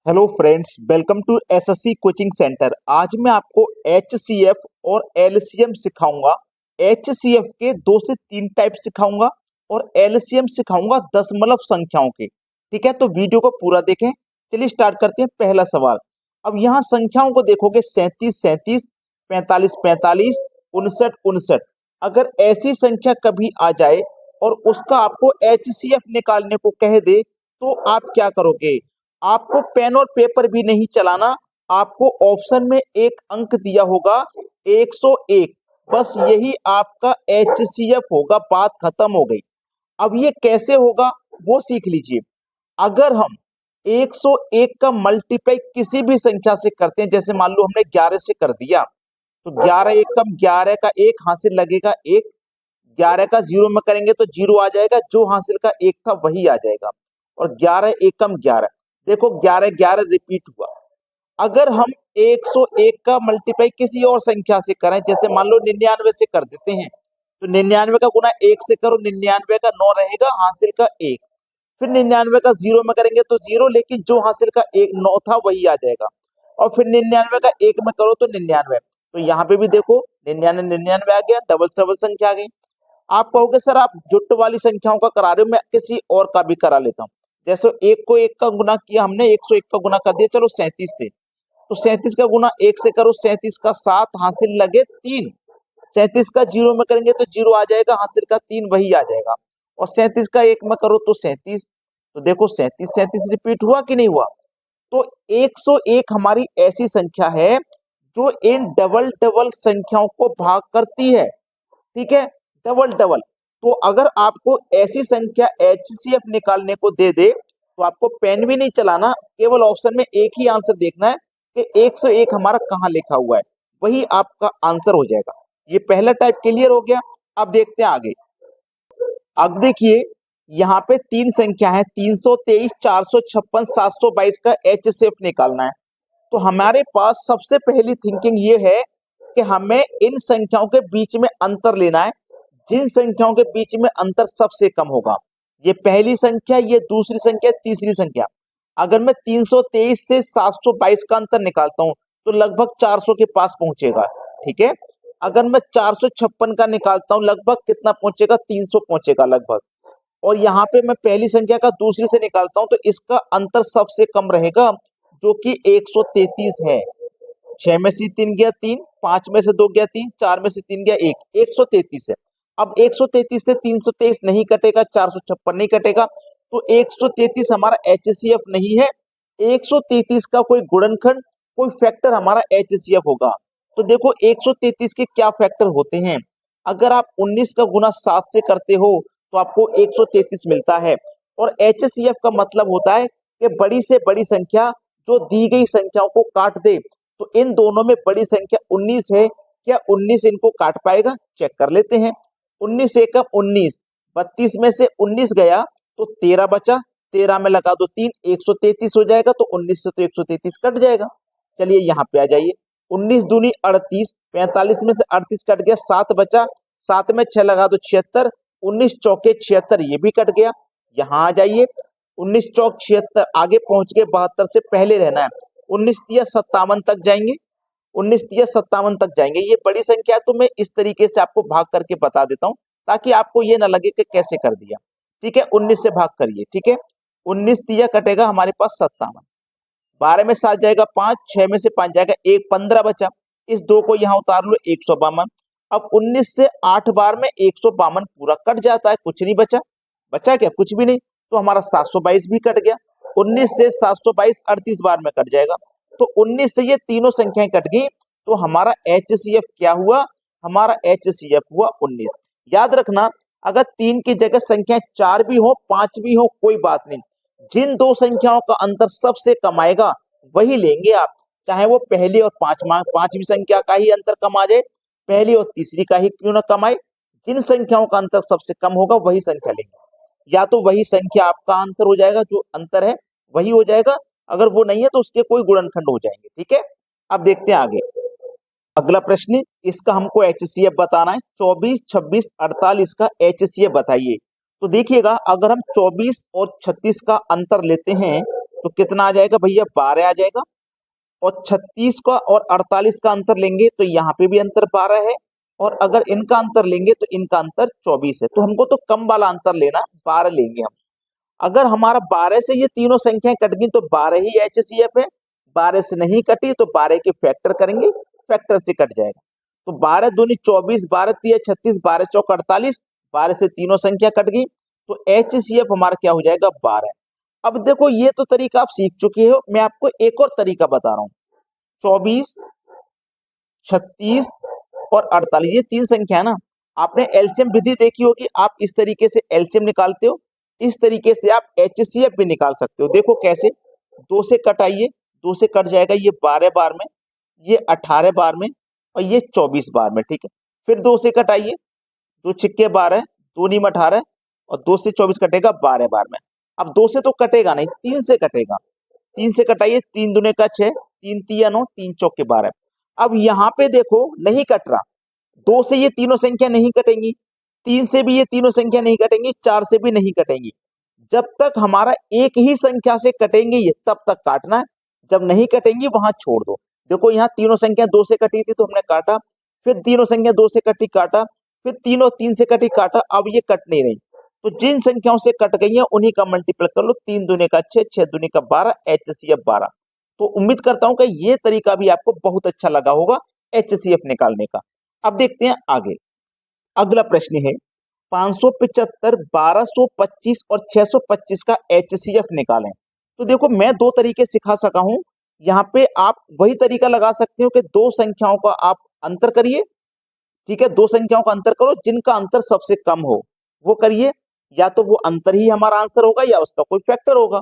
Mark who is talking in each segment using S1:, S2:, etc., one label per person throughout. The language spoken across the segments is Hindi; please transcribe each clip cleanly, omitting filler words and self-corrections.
S1: Hello friends, welcome to SSC coaching centre. आज मैं आपको एचसीएफ और एलसीएम सिखाऊंगा। एचसीएफ के 2 से 3 टाइप सिखाऊंगा और एलसीएम सिखाऊंगा दशमलव संख्याओं के। ठीक है, तो वीडियो को पूरा देखें। चलिए स्टार्ट करते हैं। पहला सवाल। अब यहाँ संख्याओं को देखोगे 37 37, 45 45, 59 59। अगर ऐसी संख्या कभी आ जाए और उसका आपको एचसीएफ निकालने को कह दे तो आप क्या करोगे? आपको पेन और पेपर भी नहीं चलाना। आपको ऑप्शन में एक अंक दिया होगा 101। बस यही आपका एचसीएफ होगा। बात खत्म हो गई। अब ये कैसे होगा वो सीख लीजिए। अगर हम 101 का मल्टीप्लाई किसी भी संख्या से करते हैं, जैसे मान लो हमने 11 से कर दिया, तो 11 एक कम 11 का एक हासिल लगेगा एक। 11 का 0 में करेंगे तो 0 आ जाएगा, जो हासिल का एक था वही आ जाएगा। और 11 एक कम 11, देखो 11 11 रिपीट हुआ। अगर हम 101 का मल्टीप्लाई किसी और संख्या से करें, जैसे मान लो 99 से कर देते हैं, तो 99 का गुना 1 से करो, 99 का 9 रहेगा, हासिल का 1। फिर 99 का 0 में करेंगे तो 0, लेकिन जो हासिल का 1 9 था वही आ जाएगा। और फिर 99 का 1 में करो तो 99। तो यहाँ पे भी देखो 99 99 आ गया, डबल डबल संख्या आ गई। आप कहोगे सर आप जुट वाली संख्याओं का करा रहे हो, मैं किसी और का भी करा लेता हूँ। जैसे 1 को 1 का गुना किया हमने, 101 का गुना कर दिया, चलो 37 से। तो 37 का गुना 1 से करो, 37 का 7 हासिल लगे 3। 37 का 0 में करेंगे तो 0 आ जाएगा, हासिल का 3 वही आ जाएगा। और 37 का 1 में करो तो 37। तो देखो 37 37 रिपीट हुआ कि नहीं हुआ? तो 101 हमारी ऐसी संख्या है जो इन डबल डबल संख्याओं को भाग करती है। ठीक है, डबल डबल। तो अगर आपको ऐसी संख्या एचसीएफ निकालने को दे दे तो आपको पेन भी नहीं चलाना, केवल ऑप्शन में एक ही आंसर देखना है कि 101 हमारा कहां लिखा हुआ है, वही आपका आंसर हो जाएगा। ये पहला टाइप क्लियर हो गया। अब देखते हैं आगे। अब देखिए यहाँ पे 3 संख्या है, 323, 456, 722 का एचसीएफ निकालना है। तो हमारे पास सबसे पहली थिंकिंग ये है कि हमें इन संख्याओं के बीच में अंतर लेना है, जिन संख्याओं के बीच में अंतर सबसे कम होगा। ये पहली संख्या, ये दूसरी संख्या, तीसरी संख्या। अगर मैं 323 से 722 का अंतर निकालता हूं तो लगभग 400 के पास पहुंचेगा। ठीक है, अगर मैं 456 का निकालता हूं लगभग कितना पहुंचेगा? 300 पहुंचेगा लगभग। और यहाँ पे मैं पहली संख्या का दूसरी से निकालता हूं तो इसका अंतर सबसे कम रहेगा, जो कि 133 है। 6 में से 3 गया 3, 5 में से 2 गया 3, 4 में से 3 गया 1, 133 है। अब 133 से 323 नहीं कटेगा, 456 नहीं कटेगा, तो 133 हमारा एचसीएफ नहीं है। 133 का कोई गुणनखंड, कोई फैक्टर हमारा एचसीएफ होगा। तो देखो 133 के क्या फैक्टर होते हैं। अगर आप 19 का गुना 7 से करते हो तो आपको 133 मिलता है। और एचसीएफ का मतलब होता है कि बड़ी से बड़ी संख्या जो दी गई संख्याओं को काट दे। तो इन दोनों में बड़ी संख्या 19 है, क्या 19 इनको काट पाएगा? चेक कर लेते हैं। 19 एकम 19, 32 में से 19 गया तो 13 बचा, 13 में लगा दो 3, 133 हो जाएगा। तो 19 से तो 133 कट जाएगा। चलिए यहाँ पे आ जाइए। 19 दूनी 38, 45 में से 38 कट गया, 7 बचा, 7 में 6 लगा दो 76, 19 चौके 76, ये भी कट गया। यहाँ आ जाइए। 19 चौक 76, आगे पहुंच गए, 72 से पहले रहना है। 19 तिया 57 तक जाएंगे, 19 तिया 57 तक जाएंगे। ये बड़ी संख्या है तो मैं इस तरीके से आपको भाग करके बता देता हूं ताकि आपको ये ना लगे कि कैसे कर दिया। ठीक है, 19 से भाग करिए। ठीक है, 19 तिया कटेगा हमारे पास 57, 12 में 7 जाएगा 5, 6 में से 5 जाएगा 1, 15 बचा। इस 2 को यहाँ उतार लो, 152। अब 19 से 8 बार में 152 पूरा कट जाता है, कुछ नहीं बचा। बचा क्या? कुछ भी नहीं। तो हमारा 722 भी कट गया। 19 से 722 38 बार में कट जाएगा। तो 19 से ये तीनों संख्याएं कट गई। तो हमारा एचसीएफ क्या हुआ? हमारा एचसीएफ हुआ 19। याद रखना, अगर 3 की जगह संख्या 4 भी हो 5 भी हो कोई बात नहीं, जिन दो संख्याओं का अंतर सबसे कम आएगा वही लेंगे आप। चाहे वो पहली और पांचवी संख्या का ही अंतर कम आ जाए, पहली और तीसरी का ही क्यों ना कम आए, जिन संख्याओं का अंतर सबसे कम होगा वही संख्या लेंगे। या तो वही संख्या आपका आंसर हो जाएगा, जो अंतर है वही हो जाएगा, अगर वो नहीं है तो उसके कोई गुणनखंड हो जाएंगे। ठीक है, अब देखते हैं आगे। अगला प्रश्न, इसका हमको एचसीएफ बताना है। 24 26 48 का एचसीएफ बताइए। तो देखिएगा, अगर हम 24 और 36 का अंतर लेते हैं तो कितना आ जाएगा भैया, 12 आ जाएगा। और 36 का और 48 का अंतर लेंगे तो यहाँ पे भी अंतर 12 है, और अगर इनका अंतर लेंगे तो इनका अंतर 24 है। तो हमको तो कम वाला अंतर लेना, 12 लेंगे हम। अगर हमारा 12 से ये तीनों संख्याएं कट गई तो 12 ही HCF है। 12 से नहीं कटी तो 12 के फैक्टर करेंगे, फैक्टर से कट जाएगा। तो 12 दूनी 24, 12 तिया 36, 12 चौक 48, 12 से तीनों संख्या कट गई तो HCF हमारा क्या हो जाएगा, 12। अब देखो ये तो तरीका आप सीख चुके हो, मैं आपको एक और तरीका बता रहा हूँ। 24, 36 और 48 ये तीन संख्या है ना, आपने एलसीएम विधि देखी होगी। आप इस तरीके से एलसीएम निकालते हो, इस तरीके से आप HCF भी निकाल सकते हो। देखो कैसे, 2 से कटाइए, 2 से कट जाएगा ये 12 बार में, ये 18 बार में, और ये 24 बार में, ठीक है। फिर 2 से कटाइए, 2 छिक्के 12, 2 नीम 18, और 2 से 24 कटेगा 12 बार में। अब 2 से तो कटेगा नहीं, 3 से कटेगा। 3 से कटाइए, 3 दूने का 6, 3 तिया 9, 3 चौके 12। अब यहाँ पे देखो नहीं कट रहा, 2 से ये तीनों संख्या नहीं कटेंगी, 3 से भी ये तीनों संख्या नहीं कटेंगी, 4 से भी नहीं कटेंगी। जब तक हमारा एक ही संख्या से कटेंगे ये, तब तक काटना है। जब नहीं कटेंगी वहां छोड़ दो। देखो यहाँ तीनों संख्या 2 से कटी थी तो हमने काटा, फिर तीनों संख्या 2 से कटी काटा, फिर तीनों 3 से कटी काटा, अब ये कट नहीं रही। तो जिन संख्याओं से कट गई है उन्हीं का मल्टीपल कर लो, 3 दूने का 6, 6 दूने का 12, HCF 12। तो उम्मीद करता हूं कि ये तरीका भी आपको बहुत अच्छा लगा होगा HCF निकालने का। अब देखते हैं आगे। अगला प्रश्न है 575, 1225 और 625 का HCF निकालें। तो देखो मैं दो तरीके सिखा सका हूं। यहाँ पे आप वही तरीका लगा सकते हो कि दो संख्याओं का आप अंतर करिए, ठीक है। दो संख्याओं का अंतर करो, जिनका अंतर सबसे कम हो वो करिए। या तो वो अंतर ही हमारा आंसर होगा या उसका कोई फैक्टर होगा,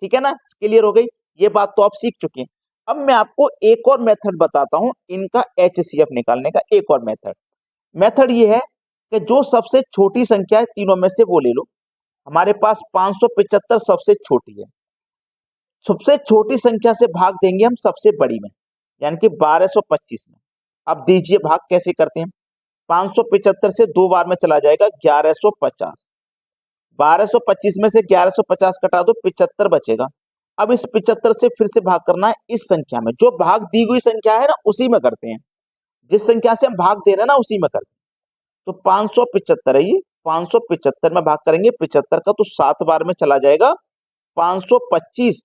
S1: ठीक है ना। क्लियर हो गई ये बात, तो आप सीख चुके हैं। अब मैं आपको एक और मेथड बताता हूं इनका HCF निकालने का। एक और मेथड मेथड ये है कि जो सबसे छोटी संख्या है तीनों में से वो ले लो। हमारे पास 575 सबसे छोटी है, सबसे छोटी संख्या से भाग देंगे हम सबसे बड़ी में, यानी कि 1225 में। अब दीजिए भाग कैसे करते हैं। 575 से दो बार में चला जाएगा 1150, 1225 में से 1150 कटा दो, 75 बचेगा। अब इस 75 से फिर से भाग करना है इस संख्या में, जो भाग दी हुई संख्या है ना उसी में करते हैं। जिस संख्या से हम भाग दे रहे हैं ना उसी में करते हैं। तो 575 है ये, 575 में भाग करेंगे 75 का तो 7 बार में चला जाएगा 525।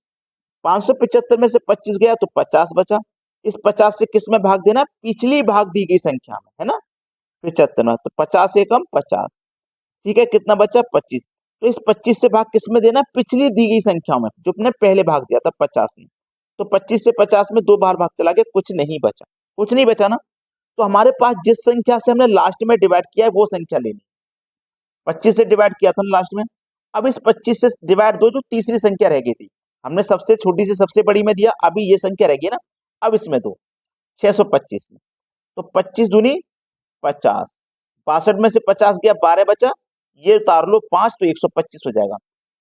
S1: 575 में से 25 गया तो 50 बचा। इस 50 से किस में भाग देना, पिछली भाग दी गई संख्या में, है ना, 75 में। तो 50 से कम 50, ठीक है, कितना बचा 25। तो इस 25 से भाग किस में देना, पिछली दी गई संख्या में, जो अपने पहले भाग दिया था 50 में। तो 25 से 50 में दो बार भाग चला गया, कुछ नहीं बचा, कुछ नहीं बचा ना। तो हमारे पास जिस संख्या से हमने लास्ट में डिवाइड किया है वो संख्या लेनी। 25 से डिवाइड किया था ना लास्ट में। अब इस 25 से डिवाइड दो, जो तीसरी संख्या रह गई थी, हमने सबसे छोटी से सबसे बड़ी में दिया, अभी ये संख्या रह गई ना, अब इसमें दो 625 में। तो 25 दूनी 50, 62 में से 50 गया 12 बचा, ये उतार लो 5 तो 125 हो जाएगा।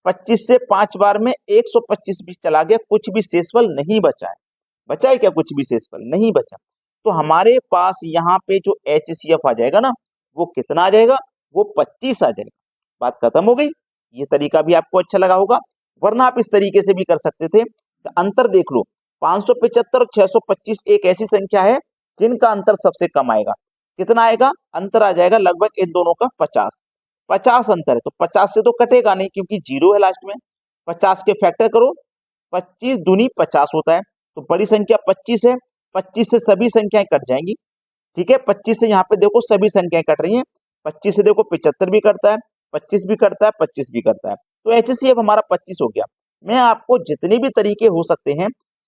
S1: 25 से 5 बार में 125 भी चला गया, कुछ भी शेषफल नहीं बचा है। बचा है क्या, कुछ भी शेषफल नहीं बचा। तो हमारे पास यहाँ पे जो HCF आ जाएगा ना, वो कितना आ जाएगा, वो 25 आ जाएगा। बात खत्म हो गई। ये तरीका भी आपको अच्छा लगा होगा, वरना आप इस तरीके से भी कर सकते थे। तो अंतर देख लो, 575 और 625 एक ऐसी संख्या है जिनका अंतर सबसे कम आएगा। कितना आएगा, अंतर आ जाएगा लगभग इन दोनों का 50। 50 अंतर है तो 50 से तो कटेगा नहीं क्योंकि जीरो है लास्ट में। 50 के फैक्टर करो, 25 दूनी 50 होता है। तो बड़ी संख्या 25 है, 25 से सभी संख्याएं कट जाएंगी, ठीक है। 25 से यहाँ पे देखो सभी संख्याएं कट रही हैं। 25 से देखो 75 भी कटता है, 25 भी कटता है, 25 भी कटता है। तो HCF हमारा 25 हो गया। मैं आपको जितने भी तरीके हो सकते हैं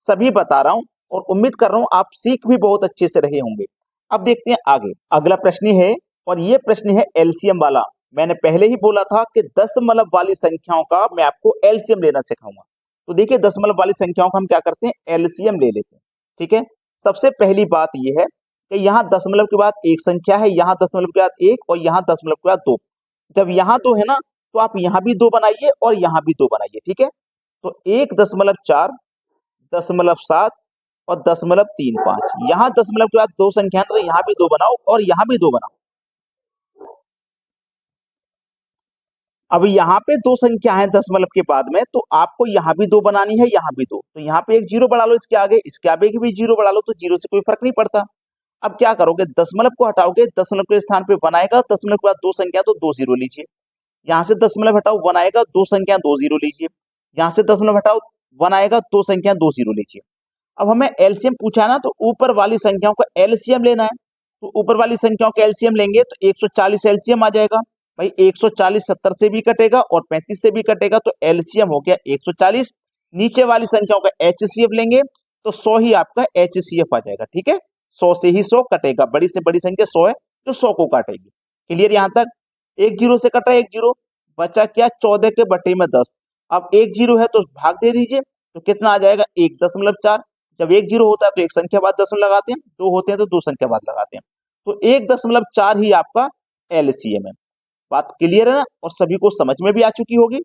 S1: सभी बता रहा हूं, और उम्मीद कर रहा हूं आप सीख भी बहुत अच्छे से रहे होंगे। अब देखते हैं आगे। अगला प्रश्न है, और ये प्रश्न है एलसीएम वाला। मैंने पहले ही बोला था कि दशमलव वाली संख्याओं का मैं आपको एलसीएम लेना सिखाऊंगा। तो देखिए दशमलव वाली संख्याओं का हम क्या करते हैं, एलसीएम ले लेते हैं, ठीक है। सबसे पहली बात यह है कि यहाँ दशमलव के बाद एक संख्या है, यहाँ दशमलव के बाद एक, और यहाँ दशमलव के बाद दो। जब यहाँ दो है ना, तो आप यहाँ भी दो बनाइए और यहाँ भी दो बनाइए, ठीक है। तो 1.4, 0.7 और 0.35। यहाँ दशमलव के बाद दो संख्या है तो यहाँ भी दो बनाओ और यहाँ भी दो बनाओ। अब यहाँ पे दो संख्या है दशमलव के बाद में, तो आपको यहाँ भी दो बनानी है, यहाँ भी दो, तो यहाँ पे एक जीरो बढ़ा लो, इसके आगे की भी जीरो बढ़ा लो, तो जीरो से कोई फर्क नहीं पड़ता। अब क्या करोगे, दशमलव को हटाओगे, दशमलव के स्थान पे वन आएगा, दशमलव के बाद दो संख्या तो दो जीरो लीजिए। यहाँ से दशमलव हटाओ, वन आएगा, दो संख्या दो जीरो लीजिए। यहाँ से दशमलव हटाओ, वन आएगा, दो संख्या दो जीरो लीजिए। अब हमें एलसीएम पूछा है ना, तो ऊपर वाली संख्याओं का एलसीएम लेना है। तो ऊपर वाली संख्याओं का एलसीएम लेंगे तो 140 एलसीएम आ जाएगा। भाई 140 70 से भी कटेगा और 35 से भी कटेगा, तो एलसीएम हो गया 140। नीचे वाली संख्याओं का एचसीएफ लेंगे तो 100 ही आपका एचसीएफ आ जाएगा। ठीक है, 100 से ही 100 कटेगा, बड़ी से बड़ी संख्या 100 है तो 100 को काटेगी। क्लियर यहाँ तक? एक जीरो से कटा एक जीरो, बचा क्या, 14 के बटे में 10। अब एक जीरो है तो भाग दे दीजिए, तो कितना आ जाएगा, 1.4। जब एक जीरो होता है तो एक संख्या बाद दशमलव लगाते हैं, दो होते हैं तो दो संख्या बाद लगाते हैं, तो 1.4 ही आपका एलसीएम है। बात क्लियर है ना, और सभी को समझ में भी आ चुकी होगी,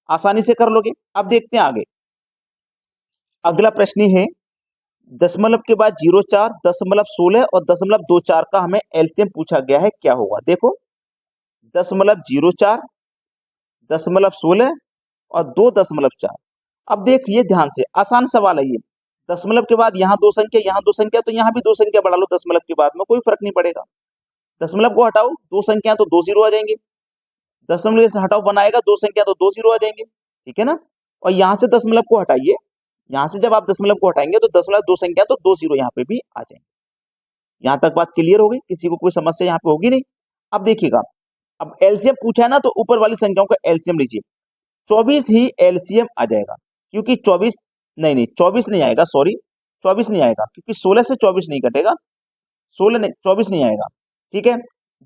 S1: आसानी से कर लोगे। अब देखते हैं आगे, अगला प्रश्न है दशमलव के बाद 0.4, दशमलव 16 और दशमलव 24 का हमें एलसीएम पूछा गया है, क्या होगा। देखो, दशमलव 0.4, दशमलव 16 और 2.4। अब देखिए ध्यान से, आसान सवाल है ये। दशमलव के बाद यहाँ दो संख्या, यहाँ दो संख्या, तो यहाँ भी दो संख्या बढ़ा लो दशमलव के बाद में, कोई फर्क नहीं पड़ेगा। दशमलव को हटाओ, दो संख्या तो दो जीरो आ जाएंगे। दशमलव से हटाओ, बनाएगा, दो संख्या तो दो जीरो आ जाएंगे। ठीक है ना, और यहाँ से दशमलव को हटाइए, यहाँ से जब आप दशमलव को हटाएंगे तो दशमलव दो संख्या तो दो जीरो यहाँ पे भी आ जाएंगे। यहाँ तक बात क्लियर हो गई, किसी को कोई समस्या यहाँ पे होगी नहीं। अब देखिएगा, अब एलसीएम पूछा है ना, तो ऊपर वाली संख्याओं का एलसीएम लीजिए। 24 ही एलसीएम आ जाएगा, क्योंकि 24 नहीं 24 नहीं आएगा, सॉरी 24 नहीं आएगा, क्योंकि 16 से 24 नहीं कटेगा, 16 नहीं 24 नहीं आएगा। ठीक है,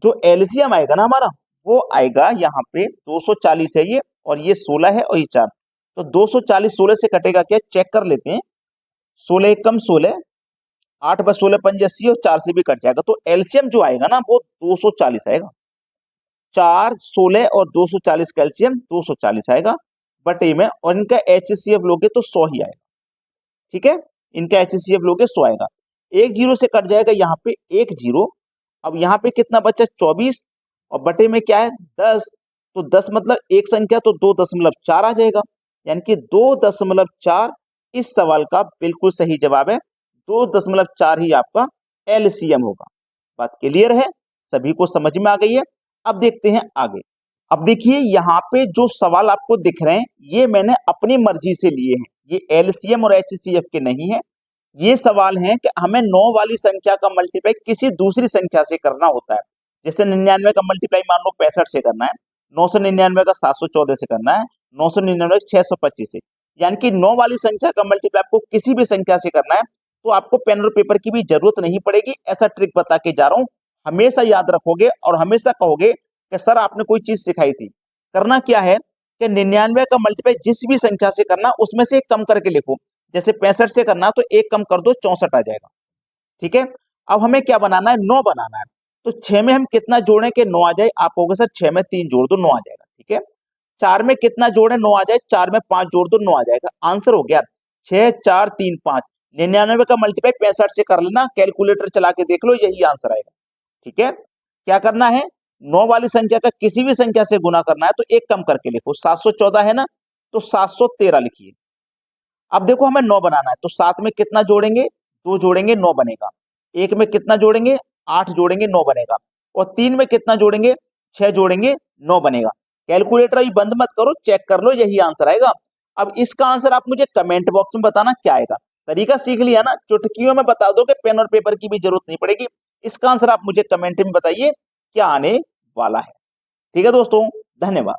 S1: जो एलसीएम आएगा ना हमारा, वो आएगा यहाँ पे 240 है ये, और ये 16 है और ये 4, तो 240 16 से कटेगा क्या, चेक कर लेते हैं। 16 एकम 16, 8 × 16 = 80 और 4 से भी कट जाएगा, तो एलसीएम जो आएगा ना वो 240 आएगा। 4, 16 और 240 का एलसीएम 240 आएगा बटे में, और इनका एचसीएफ लोगे तो 100 ही आएगा। ठीक है, इनका एचसीएफ लोगे 100 आएगा। एक जीरो से कट जाएगा यहाँ पे एक जीरो। अब यहाँ पे कितना बचा, 24, और बटे में क्या है 10, तो 10 मतलब एक संख्या तो 2.4 आ जाएगा, यानी कि 2.4 इस सवाल का बिल्कुल सही जवाब है। 2.4 ही आपका एलसीएम होगा। बात क्लियर है, सभी को समझ में आ गई है। अब देखते हैं आगे। अब देखिए यहाँ पे जो सवाल आपको दिख रहे हैं, ये मैंने अपनी मर्जी से लिए हैं, ये एलसीएम और एचसीएफ के नहीं है। ये सवाल है कि हमें 9 वाली संख्या का मल्टीप्लाई किसी दूसरी संख्या से करना होता है। जैसे 99 का मल्टीप्लाई मान लो 65 से करना है, 999 का 714 से करना है, 999 625 से, यानी कि 9 वाली संख्या का मल्टीप्लाई आपको किसी भी संख्या से करना है, तो आपको पेन और पेपर की भी जरूरत नहीं पड़ेगी। ऐसा ट्रिक बता के जा रहा हूं, हमेशा याद रखोगे और हमेशा कहोगे कि सर आपने कोई चीज सिखाई थी। करना क्या है कि 99 का मल्टीप्लाई जिस भी संख्या से करना, उसमें से एक कम करके लिखो। जैसे 65 से करना तो एक कम कर दो, 64 आ जाएगा। ठीक है, अब हमें क्या बनाना है, 9 बनाना है। तो 6 में हम कितना जोड़ें कि 9 आ जाए, आप कहोगे सर 6 में 3 जोड़ दो 9 आ जाएगा। ठीक है, 4 में कितना जोड़े 9 आ जाए, 4 में 5 जोड़ दो 9 आ जाएगा। आंसर हो गया 6 4 3 5। 99 का मल्टीप्लाई 65 से कर लेना, कैलकुलेटर चला के देख लो, यही आंसर आएगा। ठीक है, क्या करना है, 9 वाली संख्या का किसी भी संख्या से गुना करना है, तो एक कम करके लिखो। 714 है ना, तो 713 लिखिए। अब देखो हमें 9 बनाना है, तो 7 में कितना जोड़ेंगे, 2 जोड़ेंगे 9 बनेगा। 1 में कितना जोड़ेंगे, 8 जोड़ेंगे 9 बनेगा। और 3 में कितना जोड़ेंगे, 6 जोड़ेंगे 9 बनेगा। कैलकुलेटर अभी बंद मत करो, चेक कर लो, यही आंसर आएगा। अब इसका आंसर आप मुझे कमेंट बॉक्स में बताना क्या आएगा। तरीका सीख लिया ना, चुटकियों में बता दो कि पेन और पेपर की भी जरूरत नहीं पड़ेगी। इसका आंसर आप मुझे कमेंट में बताइए क्या आने वाला है। ठीक है दोस्तों, धन्यवाद।